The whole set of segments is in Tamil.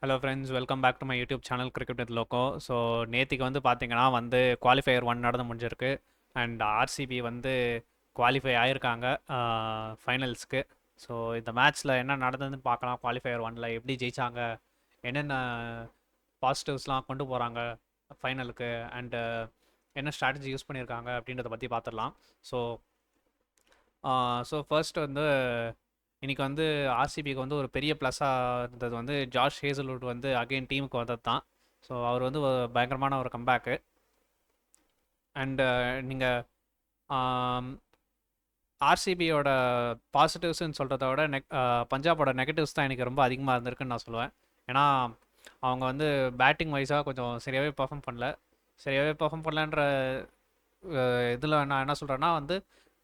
Hello friends, welcome back to my YouTube channel cricket with லோகோ. ஸோ நேற்றுக்கு வந்து பார்த்தீங்கன்னா குவாலிஃபயர் ஒன் நடந்து முடிஞ்சிருக்கு. அண்ட் ஆர்சிபி குவாலிஃபை ஆயிருக்காங்க ஃபைனல்ஸ்க்கு. ஸோ இந்த மேட்ச்சில் என்ன நடந்ததுன்னு பார்க்கலாம். குவாலிஃபயர் ஒனில் எப்படி ஜெயிச்சாங்க, என்னென்ன பாசிட்டிவ்ஸ்லாம் கொண்டு போகிறாங்க ஃபைனலுக்கு, அண்டு என்ன ஸ்ட்ராட்டஜி யூஸ் பண்ணியிருக்காங்க அப்படின்றத பற்றி பார்த்துடலாம். ஸோ ஃபர்ஸ்ட் இன்னைக்கு ஆர்சிபிக்கு ஒரு பெரிய ப்ளஸ்ஸாக இருந்தது ஜாஷ் ஹேசல்வுட் அகைன் டீமுக்கு வந்தது தான். ஸோ அவர் பயங்கரமான ஒரு கம்பேக்கு. அண்டு நீங்கள் ஆர்சிபியோட பாசிட்டிவ்ஸ்ன்னு சொல்கிறத விட பஞ்சாபோட நெகட்டிவ்ஸ் தான் எனக்கு ரொம்ப அதிகமாக இருந்திருக்குன்னு நான் சொல்லுவேன். ஏன்னா அவங்க பேட்டிங் வைஸாக கொஞ்சம் சரியாகவே பர்ஃபார்ம் பண்ணல. சரியாகவே பர்ஃபார்ம் பண்ணலன்ற இதில் நான் என்ன சொல்கிறேன்னா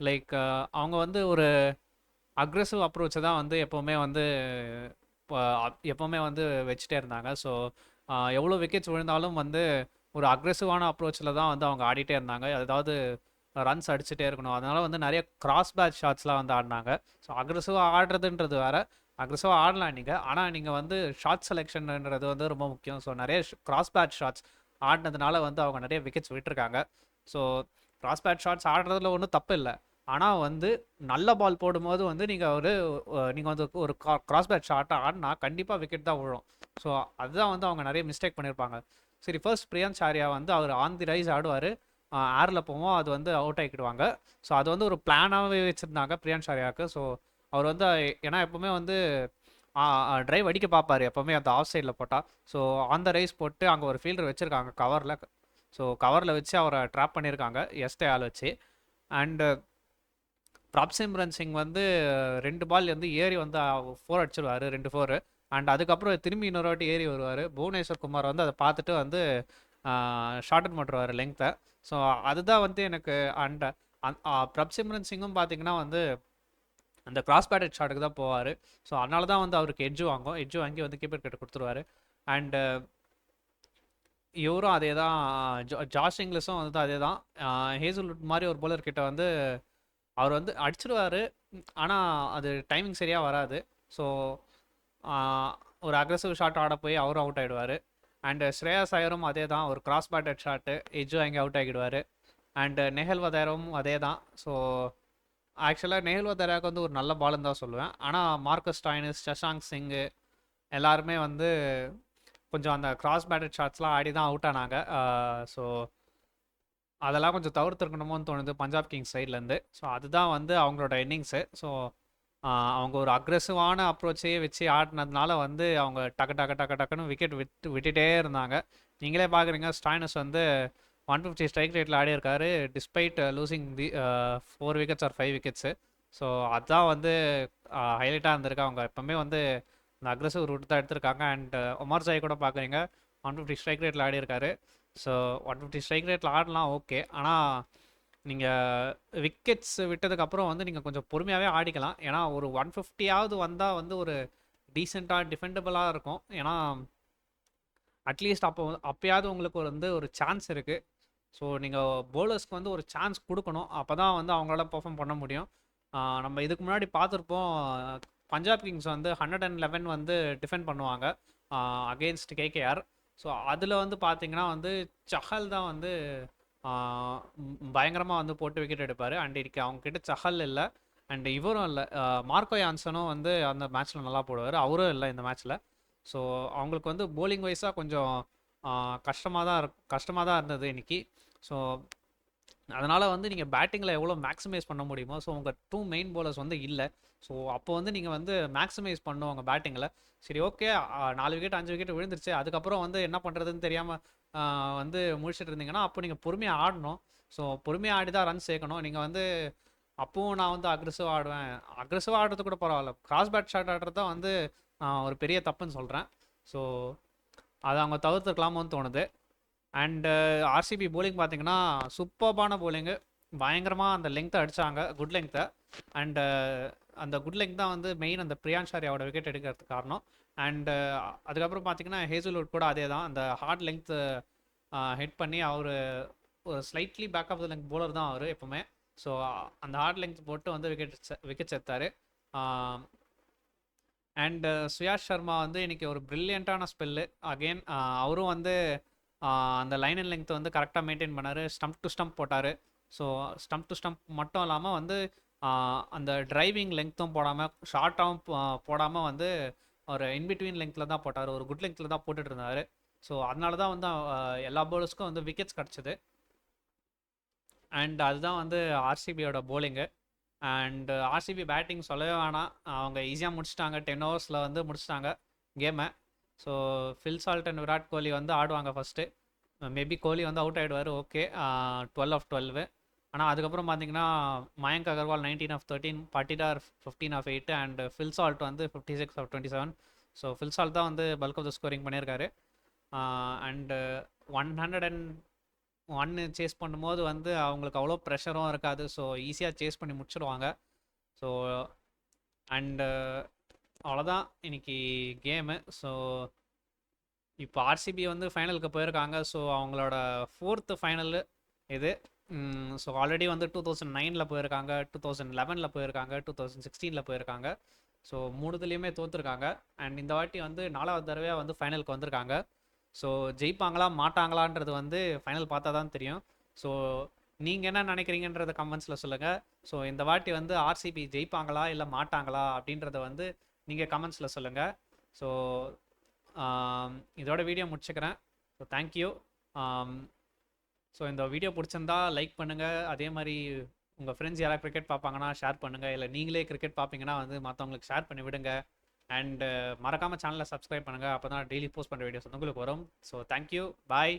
லைக் அவங்க ஒரு அக்ரெசிவ் அப்ரோச்சை தான் எப்போவுமே எப்போவுமே வச்சுட்டே இருந்தாங்க. ஸோ எவ்வளோ விக்கெட்ஸ் விழுந்தாலும் ஒரு அக்ரெசிவான அப்ரோச்சில் தான் அவங்க ஆடிட்டே இருந்தாங்க. அதாவது ரன்ஸ் அடிச்சுட்டே இருக்கணும். அதனால் நிறைய கிராஸ் பேட் ஷாட்ஸ்லாம் ஆடினாங்க. ஸோ அக்ரெசிவாக ஆடுறதுன்றது வேறு, அக்ரெசிவாக ஆடலாம் நீங்கள். ஆனால் நீங்கள் ஷார்ட் செலெக்ஷன்ன்றது ரொம்ப முக்கியம். ஸோ நிறைய கிராஸ் பேட் ஷாட்ஸ் ஆடினதுனால அவங்க நிறைய விக்கெட்ஸ் விட்டுருக்காங்க. ஸோ கிராஸ் பேட் ஷாட்ஸ் ஆடுறதுல ஒன்றும் தப்பு இல்லை. ஆனால் நல்ல பால் போடும்போது நீங்கள் ஒரு கிராஸ் பேட் ஷாட்டை ஆடினா கண்டிப்பாக விக்கெட் தான் விழும். ஸோ அதுதான் அவங்க நிறைய மிஸ்டேக் பண்ணியிருப்பாங்க. சரி, ஃபர்ஸ்ட் பிரியன்ஸ் ஆர்யா அவர் ஆன் தி ரைஸ் ஆடுவார், ஏரில் போவோம், அது அவுட் ஆகிக்கிடுவாங்க. ஸோ அது ஒரு பிளானாகவே வச்சுருந்தாங்க பிரியன்ஸ் ஆர்யாவுக்கு. ஸோ அவர் ஏன்னா எப்போவுமே ட்ரைவ் அடிக்க பார்ப்பார் எப்போவுமே அந்த ஆஃப் சைடில் போட்டால். ஸோ ஆன் த ரைஸ் போட்டு அங்கே ஒரு ஃபீல்டர் வச்சுருக்காங்க கவரில். ஸோ கவரில் வச்சு அவரை ட்ராப் பண்ணியிருக்காங்க எஸ்டே ஆள் வச்சு. அண்டு பிரப்சிம்ரன் சிங் 2 பால் ஏறி 4 அடிச்சிருவார், 2 4. அண்ட் அதுக்கப்புறம் திரும்பி இன்னொரு வாட்டி ஏறி வருவார். புவனேஸ்வர் குமார் அதை பார்த்துட்டு ஷார்டன் பண்ணுறாரு லெங்க்த்தை. ஸோ அதுதான் எனக்கு. அண்ட் பிரப்சிம்ரன் சிங்கும் பார்த்தீங்கன்னா அந்த கிராஸ் பேட்டட் ஷாட்டுக்கு தான் போவார். ஸோ அதனால தான் அவருக்கு எட்ஜு வாங்கி கீப்பர் கிட்ட கொடுத்துருவாரு. அண்டு இவரும் அதே தான், ஜாஷ் இங்கிலீஷும் அதே தான். ஹேசல்வுட் மாதிரி ஒரு போலர் கிட்ட அவர் அடிச்சிடுவார். ஆனால் அது டைமிங் சரியாக வராது. ஸோ ஒரு அக்ரெசிவ் ஷாட் ஆட போய் அவரும் அவுட் ஆகிடுவார். அண்டு ஸ்ரேயாஸ் ஐயரும் அதே தான், ஒரு கிராஸ் பேட்டட் ஷாட்டு எஜ்ஜு அங்கே அவுட் ஆகிடுவார். அண்டு நெஹல் வதேரும் அதே தான். ஸோ ஆக்சுவலாக நெஹல் வதேராவுக்கு ஒரு நல்ல பாலுன்னு தான் சொல்லுவேன். ஆனால் மார்க்கஸ் ஸ்டாய்னிஸ், சஷாங்க் சிங்கு எல்லாருமே கொஞ்சம் அந்த கிராஸ் பேட்டட் ஷாட்ஸ்லாம் ஆடி தான் அவுட் ஆனாங்க. ஸோ அதெல்லாம் கொஞ்சம் தவிர்த்துருக்கணுமோன்னு தோணுது பஞ்சாப் கிங்ஸ் சைட்லேருந்து. ஸோ அதுதான் அவங்களோட இன்னிங்ஸு. ஸோ அவங்க ஒரு அக்ரெசிவான அப்ரோச்சையே வச்சு ஆடினதுனால அவங்க டக்குன்னு விக்கெட் விட்டுட்டே இருந்தாங்க. நீங்களே பார்க்குறீங்க, ஸ்டாய்னஸ் 150 ஸ்ட்ரைக் ரேட்டில் ஆடி இருக்காரு, despite losing the 4 wickets or 5 wickets. So அதுதான் ஹைலைட்டாக இருந்திருக்கு. அவங்க எப்போவுமே அந்த அக்ரெசிவ் ரூட் தான் எடுத்திருக்காங்க. அண்ட் உமர் ஜாய் கூட பார்க்குறீங்க, 150 ஸ்ட்ரைக் ரேட்டில் ஆடி இருக்காரு. ஸோ 150 ஸ்ட்ரைக் ரேட்டில் ஆடலாம், ஓகே. ஆனால் நீங்கள் விக்கெட்ஸ் விட்டதுக்கப்புறம் நீங்கள் கொஞ்சம் பொறுமையாகவே ஆடிக்கலாம். ஏன்னா ஒரு 150ஆவது வந்தால் ஒரு டீசெண்டாக டிஃபெண்டபுளாக இருக்கும். ஏன்னா அட்லீஸ்ட் அப்போயாவது உங்களுக்கு ஒரு சான்ஸ் இருக்குது. ஸோ நீங்கள் பவுலர்ஸ்க்கு ஒரு சான்ஸ் கொடுக்கணும். அப்போ தான் அவங்களால பெர்ஃபார்ம் பண்ண முடியும். நம்ம இதுக்கு முன்னாடி பார்த்துருப்போம், பஞ்சாப் கிங்ஸ் 111 டிஃபெண்ட் பண்ணுவாங்க அகெயின்ஸ்ட் கேகேஆர். ஸோ அதில் பார்த்தீங்கன்னா சஹல் தான் பயங்கரமாக போட்டு விக்கெட் எடுப்பார். அண்ட் இன்றைக்கி அவங்கக்கிட்ட சஹல் இல்லை, அண்ட் இவரும் இல்லை, மார்க்கோ யான்சனும் அந்த மேட்ச்சில் நல்லா போடுவார், அவரும் இல்லை இந்த மேட்ச்சில். ஸோ அவங்களுக்கு போலிங் வைஸாக கொஞ்சம் கஷ்டமாக தான் இருந்தது இன்றைக்கி. ஸோ அதனால் நீங்கள் பேட்டிங்கில் எவ்வளோ மேக்ஸிமைஸ் பண்ண முடியுமோ, ஸோ உங்கள் 2 மெயின் பவுலர்ஸ் இல்லை. ஸோ அப்போ நீங்கள் மேக்ஸிமைஸ் பண்ணும் உங்கள் பேட்டிங்கில். சரி, ஓகே, 4 விக்கெட் 5 விக்கெட் விழுந்துருச்சு, அதுக்கப்புறம் என்ன பண்ணுறதுன்னு தெரியாமல் முடிச்சுட்டு இருந்தீங்கன்னா அப்போ நீங்கள் பொறுமையாக ஆடணும். ஸோ பொறுமையாக ஆடி தான் ரன் சேர்க்கணும். நீங்கள் அப்போவும் நான் அக்ரெசிவாக ஆடுவேன், அக்ரெசிவாக ஆடுறது கூட பரவாயில்ல, கிராஸ் பேட் ஷாட் ஆடுறது தான் ஒரு பெரிய தப்புன்னு சொல்கிறேன். ஸோ அதை அவங்க தவிர்த்துருக்கலாமோன்னு தோணுது. அண்டு ஆர்சிபி போலிங் பார்த்தீங்கன்னா சூப்பர்பான போலிங்கு, பயங்கரமாக அந்த லெங்க்த்தை அடித்தாங்க, குட் லெங்க்த்தை. அண்டு அந்த குட் லெங்க் தான் மெயின் அந்த பிரியான்ஸ் ஆர்யாவோட விக்கெட் எடுக்கிறதுக்கு காரணம். அண்டு அதுக்கப்புறம் பார்த்தீங்கன்னா ஹேசல்வுட் கூட அதே தான், அந்த ஹார்ட் லெங்க்த்து ஹிட் பண்ணி அவர் ஒரு slightly back of the length bowler தான் அவர் எப்போவுமே. ஸோ அந்த ஹார்ட் லெங்க் போட்டு விக்கெட்ஸ் எடுத்தார். அண்ட் சுயாஷ் சர்மா வந்து இன்னைக்கு ஒரு பிரில்லியண்ட்டான ஸ்பெல்லு அகெயின். அவரும் வந்து அந்த லைன் அண்ட் லெங்த் வந்து கரெக்டாக மெயின்டைன் பண்ணார். ஸ்டம்ப் டு ஸ்டம்ப் போட்டார். ஸோ ஸ்டம்ப் டு ஸ்டம்ப் மட்டும் இல்லாமல் வந்து அந்த டிரைவிங் லெங்க்த்தும் போடாமல் ஷார்ட்டாகவும் போடாமல் வந்து ஒரு இன்பிட்வீன் லெங்க்த்தில் தான் போட்டார். ஒரு குட் லெங்க்த்தில் தான் போட்டுட்டு இருந்தார். ஸோ அதனால தான் வந்து எல்லா பவுலர்ஸ்க்கும் வந்து விக்கெட்ஸ் கிடச்சிது. அண்ட் அதுதான் வந்து ஆர்சிபியோட போலிங்கு. அண்ட் ஆர்சிபி பேட்டிங் சொல்லவே வேணாம். அவங்க ஈஸியாக முடிச்சிட்டாங்க. 10 ஓவர்ஸில் வந்து முடிச்சிட்டாங்க கேமை. So Phil Salt and Virat Kohli வந்து ஆடுவாங்க ஃபஸ்ட்டு. மேபி கோலி வந்து அவுட் ஆகிடுவார். ஓகே, 12/12. ஆனால் அதுக்கப்புறம் பார்த்தீங்கன்னா Mayank Agarwal 19/13, Patidar 15/8 and Phil Salt வந்து 56/27. ஸோ ஃபில் சால்ட் தான் வந்து பல்க் ஆஃப் த ஸ்கோரிங் பண்ணியிருக்காரு. அண்டு 101 சேஸ் பண்ணும்போது வந்து அவங்களுக்கு அவ்வளோ ப்ரெஷரும் இருக்காது. ஸோ ஈஸியாக சேஸ் பண்ணி முடிச்சிடுவாங்க. ஸோ அண்டு அவ்வளோதான் இன்னைக்கு கேமு. ஸோ இப்போ ஆர்சிபி வந்து ஃபைனலுக்கு போயிருக்காங்க. ஸோ அவங்களோட 4th ஃபைனலு இது. ஸோ ஆல்ரெடி வந்து 2009 போயிருக்காங்க, 2011 போயிருக்காங்க, 2016 போயிருக்காங்க. ஸோ மூணுத்துலேயுமே தோற்றுருக்காங்க. அண்ட் இந்த வாட்டி வந்து 4வது தடவையாக வந்து ஃபைனலுக்கு வந்திருக்காங்க. ஸோ ஜெயிப்பாங்களா மாட்டாங்களான்றது வந்து ஃபைனல் பார்த்தா தான் தெரியும். ஸோ நீங்கள் என்ன நினைக்கிறீங்கன்றத கமெண்ட்ஸில் சொல்லுங்கள். ஸோ இந்த வாட்டி வந்து ஆர்சிபி ஜெயிப்பாங்களா இல்லை மாட்டாங்களா அப்படின்றத வந்து நீங்கள் கமெண்ட்ஸில் சொல்லுங்கள். ஸோ இதோட வீடியோ முடிச்சுக்கிறேன். So thank you. ஸோ இந்த வீடியோ பிடிச்சிருந்தா லைக் பண்ணுங்கள். அதே மாதிரி உங்கள் ஃப்ரெண்ட்ஸ் யாராவது கிரிக்கெட் பார்ப்பாங்கன்னா ஷேர் பண்ணுங்கள். இல்லை நீங்களே கிரிக்கெட் பார்ப்பீங்கன்னா வந்து மற்றவங்களுக்கு ஷேர் பண்ணி விடுங்க. அண்டு மறக்காமல் சேனலை சப்ஸ்கிரைப் பண்ணுங்கள். அப்போ தான் டெய்லி போஸ்ட் பண்ணுற வீடியோஸ் வந்து உங்களுக்கு வரும். ஸோ தேங்க்யூ, பாய்.